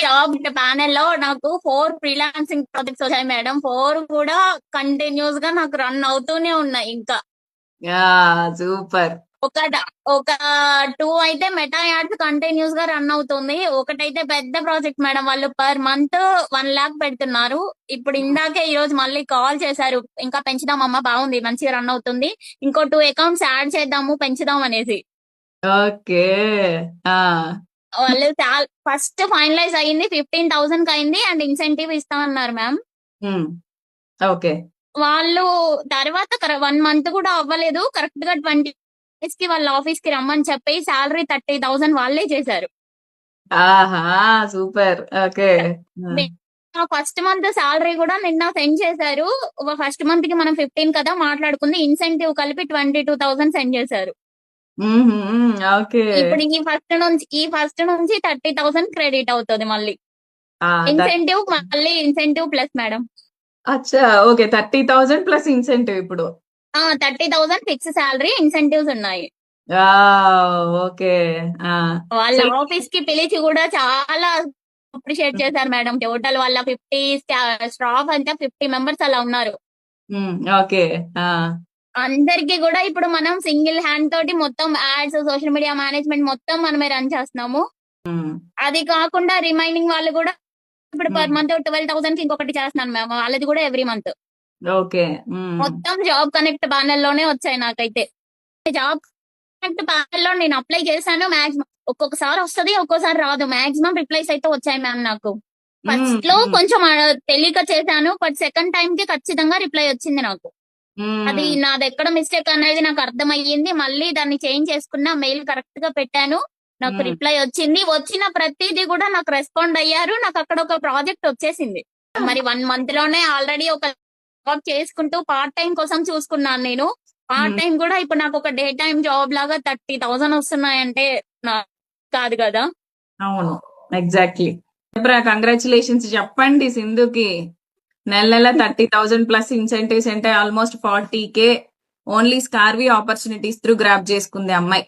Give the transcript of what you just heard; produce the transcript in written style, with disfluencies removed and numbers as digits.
Job panel లో నాకు 4 freelancing projects వచ్చాయి మేడం. 4 కూడా కంటిన్యూస్ గా నాకు రన్ అవుతూనే ఉన్నాయి. ఇంకా యా సూపర్. ఒక ఒక 2 అయితే మెటా యాడ్స్ కంటిన్యూస్ గా రన్ అవుతుంది. ఒకటైతే పెద్ద ప్రాజెక్ట్ మేడం. వాళ్ళు పర్ మంత్ 1 lakh పెడుతున్నారు. ఇప్పుడు ఇందాకే ఈ రోజు మళ్ళీ కాల్ చేశారు, ఇంకా పెంచుదామమ్మా, బాగుంది, మంచిగా రన్ అవుతుంది, ఇంకో 2 అకౌంట్స్ యాడ్ చేద్దాము, పెంచుదాం అనేసి. ఓకే. ఆ వాళ్ళు ఫస్ట్ ఫైనలైజ్ అయ్యింది 15,000 అయింది, అండ్ ఇన్సెంటివ్ ఇస్తామన్నారు మ్యామ్. ఓకే. వాళ్ళు తర్వాత 1 month కూడా అవ్వలేదు, కరెక్ట్ గా 20 days కి వాళ్ళ ఆఫీస్ కి రమ్మని చెప్పి శాలరీ 30,000 వాళ్ళే చేశారు. ఆహా super. Okay. First month salary కూడా నిన్న సెండ్ చేశారు. ఫస్ట్ మంత్ కి మనం 15 కదా మాట్లాడుకుంది, ఇన్సెంటివ్ కలిపి 22,000 సెండ్ చేశారు. ఓకే. ఇప్పుడు ఈ ఫస్ట్ నుంచి 30,000 క్రెడిట్ అవుతుంది మళ్ళీ. ఆ, ఇన్సెంటివ్ మళ్ళీ ఇన్సెంటివ్ ప్లస్ మేడం. అచ్చా ఓకే. 30,000 ప్లస్ ఇన్సెంటివ్ ఇప్పుడు. 30,000 ఫిక్స్ శాలరీ, ఇన్సెంటివ్స్ ఉన్నాయి. ఓకే. వాళ్ళ ఆఫీస్ కి పిలిచి కూడా చాలా అప్రిషియేట్ చేశారు మేడం. టోటల్ వాళ్ళ 50 స్టాఫ్ అంతా 50 మెంబర్స్ అలా ఉన్నారు. ఓకే. అందరికి కూడా ఇప్పుడు మనం సింగిల్ హ్యాండ్ తోటి మొత్తం యాడ్స్, సోషల్ మీడియా మేనేజ్మెంట్ మొత్తం మనమే రన్ చేస్తున్నాము. అది కాకుండా రిమైనింగ్ వాళ్ళు కూడా ఇప్పుడు పర్ మంత్ 12,000 కి ఇంకొకటి చేస్తున్నాను మ్యామ్, వాళ్ళది కూడా ఎవ్రీ మంత్. ఓకే. మొత్తం జాబ్ కనెక్ట్ ప్యానెల్ లోనే వచ్చాయి నాకైతే. జాబ్ కనెక్ట్ ప్యానెల్ లో నేను అప్లై చేశాను, మాక్సిమం ఒక్కొక్కసారి వస్తుంది, ఒక్కోసారి రాదు. మాక్సిమం రిప్లైస్ అయితే వచ్చాయి మ్యామ్ నాకు. ఫస్ట్ లో కొంచెం తెలియక చేశాను, బట్ సెకండ్ టైం కి ఖచ్చితంగా రిప్లై వచ్చింది నాకు. అది నాది ఎక్కడ మిస్టేక్ అనేది నాకు అర్థమయ్యింది. మళ్ళీ దాన్ని చేంజ్ చేసుకున్నా, మెయిల్ కరెక్ట్ గా పెట్టాను, నాకు రిప్లై వచ్చింది. వచ్చిన ప్రతిదీ కూడా నాకు రెస్పాండ్ అయ్యారు. నాకు అక్కడ ఒక ప్రాజెక్ట్ వచ్చేసింది. మరి 1 month లోనే ఆల్రెడీ ఒక జాబ్ చేసుకుంటూ పార్ట్ టైం కోసం చూసుకున్నాను నేను. పార్ట్ టైం కూడా ఇప్పుడు నాకు ఒక డే టైం జాబ్ లాగా 30,000 వస్తున్నాయంటే కాదు కదా. అవును, ఎగ్జాక్ట్లీ. కంగ్రాచులేషన్స్ చెప్పండి సింధుకి. నెల నెల 30,000 ప్లస్ ఇన్సెంటివ్స్ అంటే ఆల్మోస్ట్ 40K ఓన్లీ స్కార్వీ ఆపర్చునిటీస్ త్రూ గ్రాప్ చేసుకుంది అమ్మాయి.